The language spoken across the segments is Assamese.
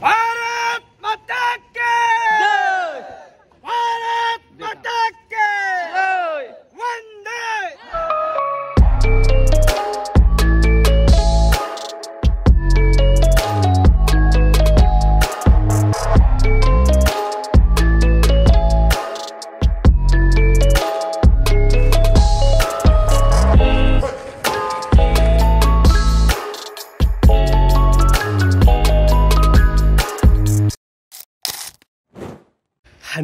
भारत माता की जय भारत माता की जय वंदे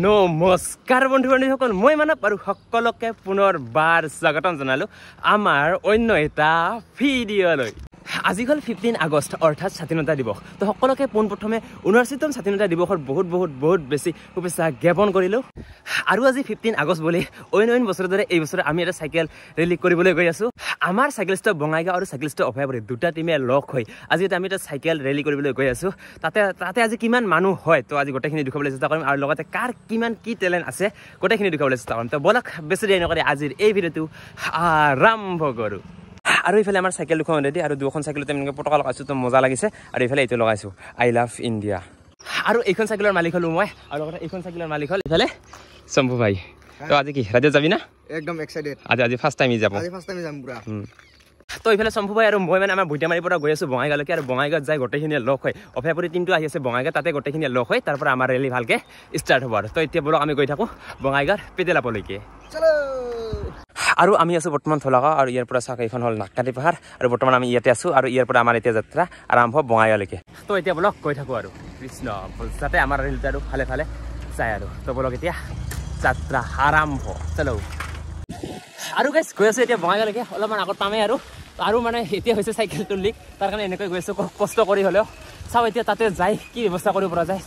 নমস্কাৰ বন্ধু বান্ধৱীসকল মই মানৱ আৰু সকলোকে পুনৰবাৰ স্বাগতম জনালো আমাৰ অন্য এটা ভিডিঅ'লৈ আজি হ'ল 15 আগষ্ট অৰ্থাৎ স্বাধীনতা দিৱস তো সকলোকে পোনপ্ৰথমে 29তম স্বাধীনতা দিৱসৰ বহুত বেছি শুভেচ্ছা জ্ঞাপন কৰিলোঁ আৰু আজি 15 আগষ্ট বুলি অইন বছৰৰ দৰে এই বছৰ আমি এটা চাইকেল ৰেলী কৰিবলৈ গৈ আছোঁ আমাৰ চাইকেলিষ্ট বঙাইগাঁও আৰু চাইকেলিষ্ট অভয়াপুৰী দুটা টিমে লগ হৈ আজি আমি এটা চাইকেল ৰেলী কৰিবলৈ গৈ আছোঁ তাতে আজি কিমান মানুহ হয় তো আজি গোটেইখিনি দেখাবলৈ চেষ্টা কৰিম আৰু লগতে কাৰ কিমান কি টেলেণ্ট আছে গোটেইখিনি দেখাবলৈ চেষ্টা কৰিম তো বলক বেছি দেৰি নকৰি আজিৰ এই ভিডিঅ'টো আৰম্ভ কৰোঁ আৰু ইফালে আমাৰ চাইকেল দুখন ৰেডি আৰু দুখন চাইকেলতে এনেকৈ পতাকা লগাইছোঁ তো মজা লাগিছে আৰু ইফালে এইটো লগাইছোঁ আই লাভ ইণ্ডিয়া আৰু এইখন চাইকেলৰ মালিক হ'লো মই আৰু লগতে এইখন চাইকেলৰ মালিক হ'ল ইফালে শম্ভু ভাই তো আজি কি ৰাজ্য যাবি না একদম এক্সাইটেড আজি ফাৰ্ষ্ট টাইম যাব পুৰা তো এইফালে শম্ভু ভাই আৰু মই মানে আমাৰ ভুটিয়ামাৰীৰ পৰা গৈ আছোঁ বঙাইগাঁৱলৈকে আৰু বঙাইগাঁৱত যাই গোটেইখিনিয়ে লগ হৈ অভয়াপুৰী টিমটো আহি আছে বঙাইগাঁও তাতে গোটেইখিনিয়ে লগ হৈ তাৰ পৰা আমাৰ ৰেলী ভালকৈ ষ্টাৰ্ট হ'ব আৰু তো এতিয়া বলক আমি গৈ থাকোঁ বঙাইগাঁৱৰ পেটেলাপলৈকে আৰু আমি আছোঁ বৰ্তমান থলাগাঁও আৰু ইয়াৰ পৰা চাওক এইখন হ'ল নাগকাটি পাহাৰ আৰু বৰ্তমান আমি ইয়াতে আছোঁ আৰু ইয়াৰ পৰা আমাৰ এতিয়া যাত্ৰা আৰম্ভ বঙাইগাঁৱলৈকে তো এতিয়া বলক গৈ থাকোঁ আৰু কৃষ্ণ যাতে আমাৰ ৰেলটো আৰু ফালে ফালে যায় আৰু তো বলক এতিয়া যাত্ৰা আৰম্ভ চলো আৰু গাইছ গৈ আছোঁ এতিয়া বঙাইগাঁৱলৈকে অলপমান আগত পামেই আৰু মানে এতিয়া হৈছে চাইকেলটো লিক তাৰ কাৰণে এনেকৈ গৈ আছোঁ কষ্ট কৰি হ'লেও চাওঁ এতিয়া তাতে যাই কি ব্যৱস্থা কৰিব পৰা যায়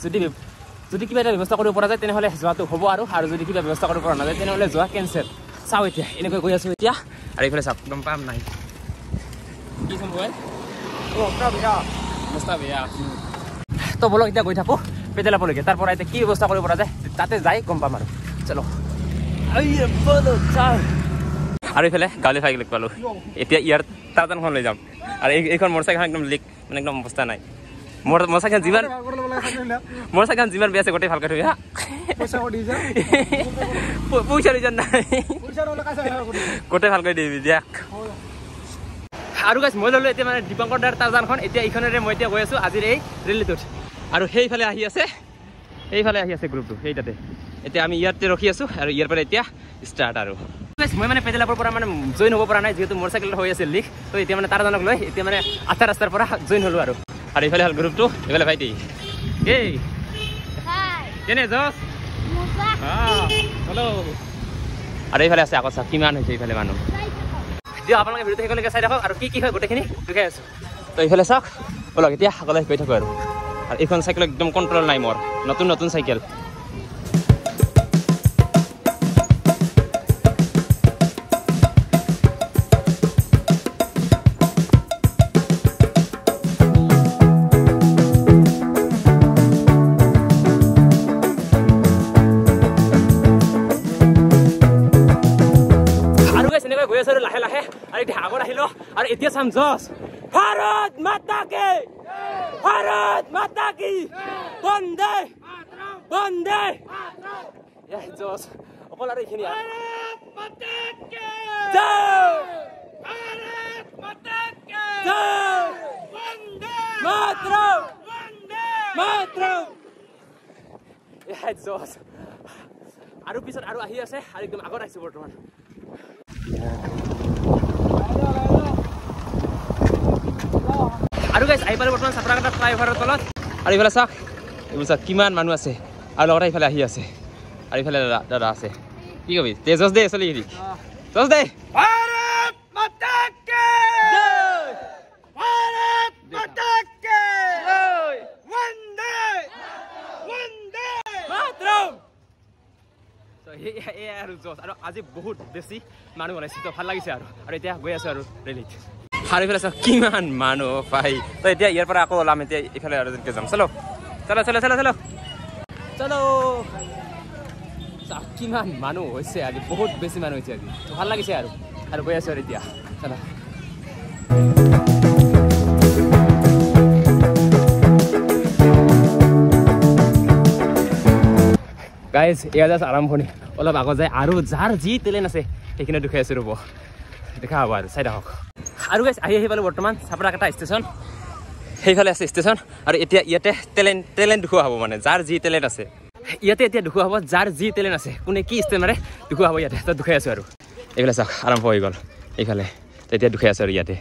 যদি কিবা এটা ব্যৱস্থা কৰিব পৰা যায় তেনেহ'লে যোৱাটো হ'ব আৰু যদি কিবা ব্যৱস্থা কৰিব পৰা নাযায় তেনেহ'লে যোৱা কেঞ্চেল চাওঁ এতিয়া এনেকৈ গৈ আছোঁ এতিয়া আৰু এইফালে চাওক গম পাম নাই কি সম্ভৱ অৱস্থা বেয়া তো বলক এতিয়া গৈ থাকোঁ পেটেলাপলৈকে তাৰ পৰা এতিয়া কি ব্যৱস্থা কৰিব পৰা যায় তাতে যাই গম পাম আৰু চলো আৰু এইফালে গাঁৱলীয়া চাইকেল পালোঁ এতিয়া ইয়াৰ টাৰজানখন লৈ যাম আৰু এইখন মটৰচাইকেলখন একদম লিক মানে একদম অৱস্থা নাই মটৰচাইকেল যিমান বেয়া আছে গোটেই ভালকৈ থৈ হা পইচা ৰিজন নাই গোটেই ভালকৈ দিবি দিয়ক আৰু গাইছ মই ল'লোঁ এতিয়া মানে দীপংকৰ দাৰ টাৰজানখন এতিয়া এইখনেৰে মই এতিয়া গৈ আছোঁ আজিৰ এই ৰেলীটোত আৰু সেইফালে আহি আছে গ্ৰুপটো সেইটাতে এতিয়া আমি ইয়াতে ৰখি আছোঁ আৰু ইয়াৰ পৰা এতিয়া ষ্টাৰ্ট আৰু মই মানে পেটেলাপৰ পৰা মানে জইন হ'ব পৰা নাই যিহেতু মটৰচাইকেল হৈ আছে লিক তো এতিয়া মানে টাৰজানক লৈ এতিয়া মানে আঠা ৰাস্তাৰ পৰা জইন হ'লোঁ আৰু এইফালে হ'ল গ্ৰুপটো এইফালে ভাইটি এই কেনে জছ হেল্ল' আৰু এইফালে আছে আকৌ চাওক কিমান হৈছে এইফালে মানুহ দিয়ক আপোনালোকে ভিডিঅ'টো শেষলৈকে চাই থাকক আৰু কি হয় গোটেইখিনি দেখাই আছোঁ তো এইফালে চাওক বলক এতিয়া সকলোৱে গৈ থাকোঁ আৰু এইখন চাইকেল একদম কণ্ট্ৰল নাই মোৰ নতুন চাইকেল গৈ আছোঁ আৰু লাহে আৰু এতিয়া আগত আহিলোঁ আৰু এতিয়া চাম জছ ভাৰত মাতা কি বন্দে জছ অকল আৰু এইখিনি জছ আৰু পিছত আৰু আহি আছে আৰু একদম আগত আহিছোঁ বৰ্তমান আৰু গাইছ আহি পালোঁ বৰ্তমান চাপৰাঘাটৰ ফ্লাইঅভাৰৰ তলত আৰু এইফালে চাওক এইবোৰ চাওক কিমান মানুহ আছে আৰু লগতে এইফালে আহি আছে আৰু এইফালে দাদা আছে কি কবি তেজছ দে চলি হেৰি জছ দে ভাৰত মাতা কি জয় ভাৰত মাতা কি জয় বন্দে মাতৰম আৰু জছ আৰু আজি বহুত বেছি মানুহ ওলাইছে তো ভাল লাগিছে আৰু এতিয়া গৈ আছোঁ আৰু ৰেলীত আৰু এইফালে চাওক কিমান মানুহ পাই তো এতিয়া ইয়াৰ পৰা আকৌ ওলাম এতিয়া এইফালে আৰু যাম চলো চলো কিমান মানুহ হৈছে আজি বহুত বেছি মানুহ হৈছে আজি ভাল লাগিছে আৰু গৈ আছো আৰু এতিয়া চলো গাইজ এয়া জাষ্ট আৰম্ভণি অলপ আগত যায় আৰু যাৰ যি টেলেণ্ট আছে সেইখিনি দেখুৱাই আছো ৰ'ব দেখা হ'ব আৰু চাই থাকক আৰু গাইজ আহি পালোঁ বৰ্তমান চাপৰাকাটা ষ্টেচন সেইফালে আছে ষ্টেচন আৰু এতিয়া ইয়াতে টেলেণ্ট দেখুওৱা হ'ব মানে যাৰ যি টেলেণ্ট আছে ইয়াতে এতিয়া দেখুওৱা হ'ব যাৰ যি টেলেণ্ট আছে কোনে কি ষ্টেপ মাৰে দেখুওৱা হ'ব ইয়াতে তাত দেখুৱাই আছোঁ আৰু এইফালে চাওক আৰম্ভ হৈ গ'ল এইফালে তেতিয়া দেখুৱাই আছোঁ আৰু ইয়াতে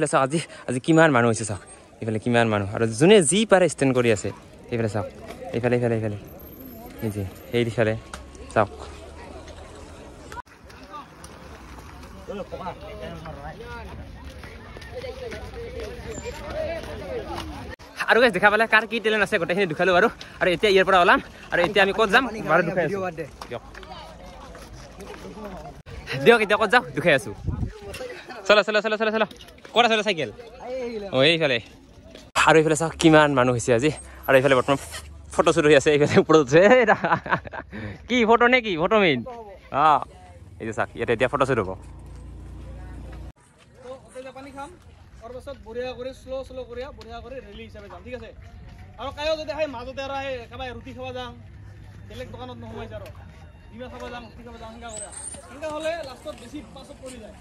চাওক আজি কিমান মানুহ হৈছে চাওক এইফালে কিমান মানুহ আৰু যোনে যি পাৰে ষ্টেণ্ড কৰি আছে এইফালে চাওক এইফালে এই যে সেইফালে চাওক আৰু গাইজ দেখা পালে কাৰ কি টেলেণ্ট আছে গোটেইখিনি দেখালোঁ আৰু এতিয়া ইয়াৰ পৰা ওলাম আৰু এতিয়া আমি ক'ত যাম বাৰু দেখাই আছোঁ দিয়ক এতিয়া ক'ত যাওঁ দেখাই আছোঁ চলো ক'ত আছে চাইকেল এইফালে আৰু এইফালে চাওক কিমান মানুহ হৈছে আজি আৰু এইফালে বৰ্তমান ফটো শ্বুট হৈ আছে এইফালে ওপৰত উঠে কি ফটো নে কি ফটো মেইন এই যে চাওক ইয়াতে এতিয়া ফটো শ্বুট হ'ব আৰু কায়ো যদি আহে মাজতে আৰু আহে একেবাৰে ৰুটি খাব যাওঁ বেলেগ দোকানত নোসোমাইছে আৰু ডিমা খাব যাওঁ ৰুটি খাব যাওঁ সেনেকা হ'লে লাষ্টত বেছি পাছত পৰি যায়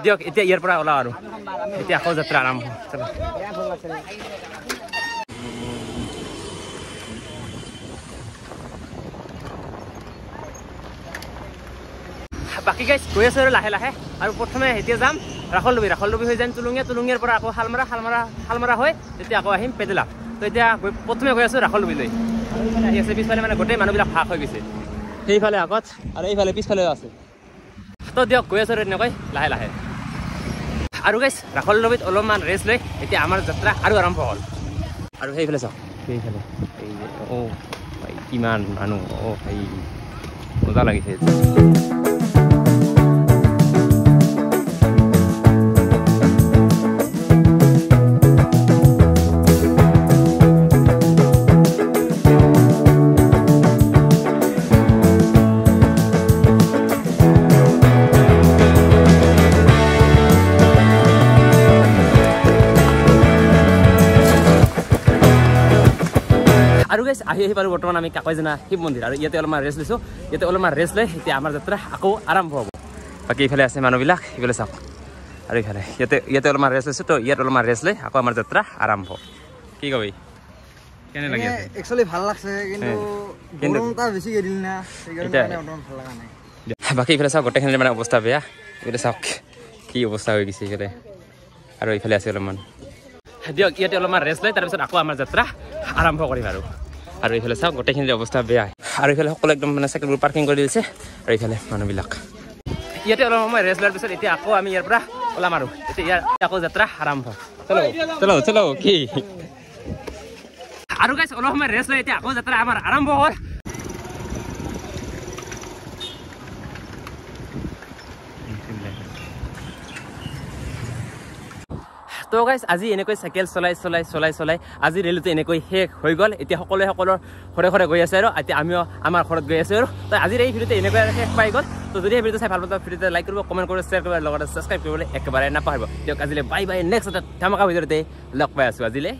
দিয়ক এতিয়া ইয়াৰ পৰা ওলাও আৰু এতিয়া আকৌ যাত্ৰা আৰম্ভ বাকী গাইজ গৈ আছোঁ আৰু লাহে লাহে আৰু প্ৰথমে এতিয়া যাম ৰাখলডুবি হৈ যাম তুলুঙিয়াৰ পৰা আকৌ শালমাৰা হৈ তেতিয়া আকৌ আহিম পেটেলা তো এতিয়া প্ৰথমে গৈ আছোঁ ৰাখলডুবিলৈ আহি আছে পিছফালে মানে গোটেই মানুহবিলাক ভাগ হৈ গৈছে সেইফালে আগত আৰু এইফালে পিছফালেও আছে তো দিয়ক গৈ আছোঁ আৰু এনেকৈ লাহে লাহে আৰু গাইজ ৰাখলডুবিত অলপমান ৰেষ্ট লৈ এতিয়া আমাৰ যাত্ৰা আৰু আৰম্ভ হ'ল আৰু সেইফালে চাওক সেইফালে কিমান মানুহ ভাই মজা লাগিছে আৰু গাইজ আহি পালোঁ বৰ্তমান আমি কাকৈজনা শিৱ মন্দিৰ আৰু ইয়াতে অলপমান ৰেষ্ট লৈছোঁ ইয়াতে অলপমান ৰেষ্ট লৈ এতিয়া আমাৰ যাত্ৰা আকৌ আৰম্ভ হ'ব বাকী এইফালে আছে মানুহবিলাক সেইফালে চাওক আৰু এইফালে ইয়াতে অলপমান ৰেষ্ট লৈছোঁ তো ইয়াত অলপমান ৰেষ্ট লৈ আকৌ আমাৰ যাত্ৰা আৰম্ভ কি কবি কেনে লাগি আছে একচুৱেলি ভাল লাগছে কিন্তু গৰমটা বেছিকৈ দিল না সেইকাৰণে অলপমান ভাল লগা নাই বাকী এইফালে চাওক গোটেইখিনি মানে অৱস্থা বেয়া এইফালে চাওক কি অৱস্থা হৈ গৈছে এইফালে আৰু এইফালে আছে অলপমান দিয়ক ইয়াতে অলপমান ৰেষ্ট লৈ তাৰপিছত আকৌ আমাৰ যাত্ৰা আৰম্ভ কৰিম আৰু এইফালে চাওক গোটেইখিনি অৱস্থা বেয়া আৰু এইফালে সকলো একদম মানে চাইকেলবোৰ পাৰ্কিং কৰি দিছে আৰু এইফালে মানুহবিলাক ইয়াতে অলপ সময় ৰেষ্ট লোৱাৰ পিছত এতিয়া আকৌ আমি ইয়াৰ পৰা ওলাম আৰু এতিয়া ইয়াৰ আকৌ যাত্ৰা আৰম্ভ চলো চলো চলো কি আৰু গাইছ অলপ সময় ৰেষ্ট লৈ এতিয়া আকৌ যাত্ৰা আমাৰ আৰম্ভ হ'ল তো গাইছ আজি এনেকৈ চাইকেল চলাই আজি ৰেলীটো এনেকৈ শেষ হৈ গ'ল এতিয়া সকলোৱে সকলৰ ঘৰে ঘৰে গৈ আছে আৰু এতিয়া আমিও আমাৰ ঘৰত গৈ আছো আৰু তো আজিৰ এই ভিডিঅ'টো এনেকৈ শেষ পাই গ'ল তো যদি এই ভিডিঅ'টো চাই ভাল পাওঁ ভিডিঅ'টো লাইক কৰিব কমেণ্ট কৰিব শ্বেয়াৰ কৰিব লগতে ছাবস্ক্ৰাইব কৰিবলৈ একেবাৰে নাপাহৰিব দিয়ক আজিলৈ বাই বাই নেক্সট এটা ধামাকা ভিডিঅ'তে লগ পাই আছো আজিলৈ